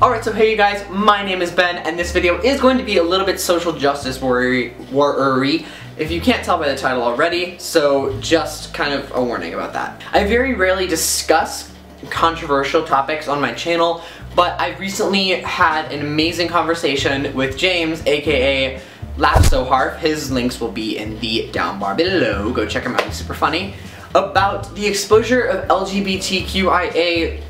Alright, so hey you guys, my name is Ben, and this video is going to be a little bit social justice warrior-y, if you can't tell by the title already, so just kind of a warning about that. I very rarely discuss controversial topics on my channel, but I recently had an amazing conversation with James, aka Laugh So Hard. His links will be in the down bar below, go check him out, he's super funny, about the exposure of LGBTQIA+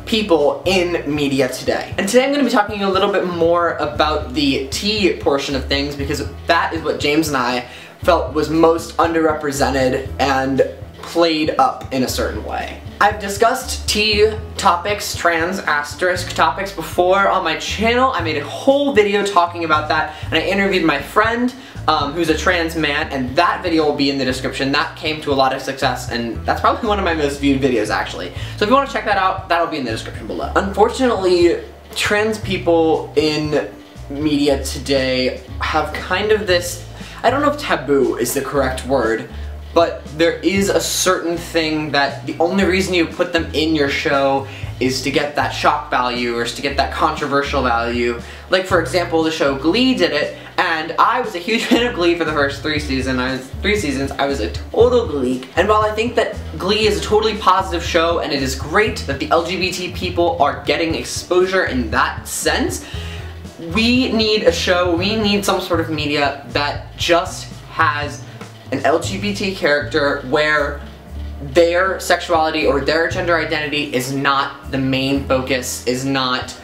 people in media today. And today I'm going to be talking a little bit more about the T portion of things, because that is what James and I felt was most underrepresented and played up in a certain way. I've discussed T topics, trans asterisk topics before on my channel. I made a whole video talking about that, and I interviewed my friend who's a trans man, and that video will be in the description. That came to a lot of success, and that's probably one of my most viewed videos actually. So if you want to check that out, that'll be in the description below. Unfortunately, trans people in media today have kind of this, I don't know if taboo is the correct word, but there is a certain thing that the only reason you put them in your show is to get that shock value or is to get that controversial value. Like for example, the show Glee did it, and I was a huge fan of Glee for the first three seasons. I was a total Glee. And while I think that Glee is a totally positive show and it is great that the LGBT people are getting exposure in that sense, we need a show, we need some sort of media that just has an LGBT character where their sexuality or their gender identity is not the main focus, is not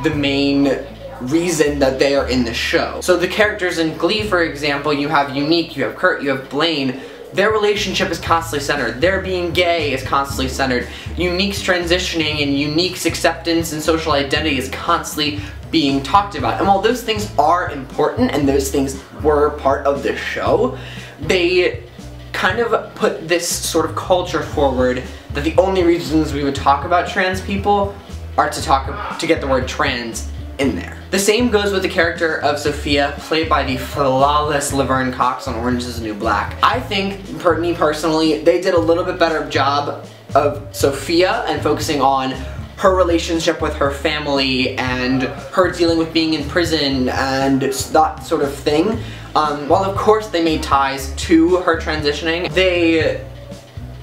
the main reason that they are in the show. So the characters in Glee, for example, you have Unique, you have Kurt, you have Blaine. Their relationship is constantly centered. Their being gay is constantly centered. Unique's transitioning and Unique's acceptance and social identity is constantly being talked about. And while those things are important and those things were part of the show, they kind of put this sort of culture forward that the only reasons we would talk about trans people are to get the word trans in there. The same goes with the character of Sophia, played by the flawless Laverne Cox on Orange is the New Black. I think, for me personally, they did a little bit better job of Sophia and focusing on her relationship with her family and her dealing with being in prison and that sort of thing. While of course they made ties to her transitioning, they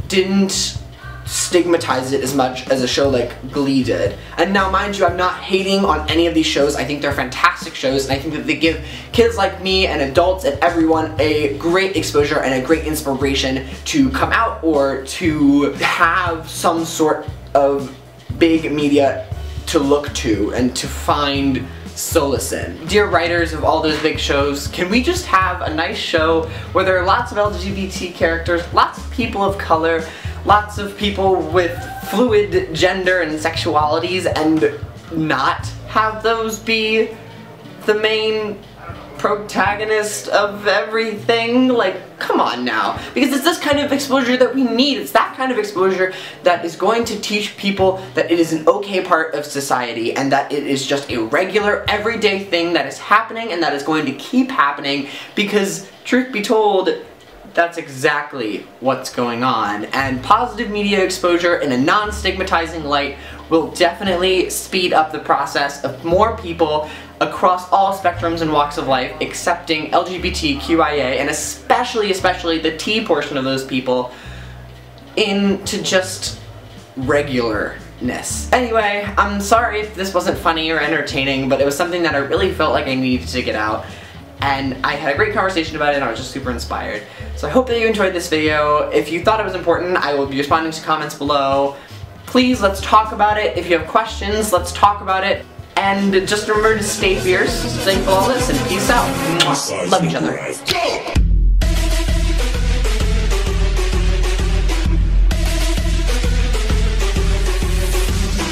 didn't stigmatize it as much as a show like Glee did. And now mind you, I'm not hating on any of these shows. I think they're fantastic shows, and I think that they give kids like me and adults and everyone a great exposure and a great inspiration to come out or to have some sort of big media to look to and to find solace in. Dear writers of all those big shows, can we just have a nice show where there are lots of LGBT characters, lots of people of color, lots of people with fluid gender and sexualities, and not have those be the main protagonist of everything? Like, come on now. Because it's this kind of exposure that we need. It's that kind of exposure that is going to teach people that it is an okay part of society and that it is just a regular, everyday thing that is happening and that is going to keep happening, because, truth be told, that's exactly what's going on. And positive media exposure in a non-stigmatizing light will definitely speed up the process of more people across all spectrums and walks of life accepting LGBTQIA, and especially the T portion of those people, into just regularness. Anyway, I'm sorry if this wasn't funny or entertaining, but it was something that I really felt like I needed to get out. And I had a great conversation about it and I was just super inspired. So I hope that you enjoyed this video. If you thought it was important, I will be responding to comments below. Please, let's talk about it. If you have questions, let's talk about it. And just remember to stay fierce, stay flawless, and peace out. Mwah. Love each other.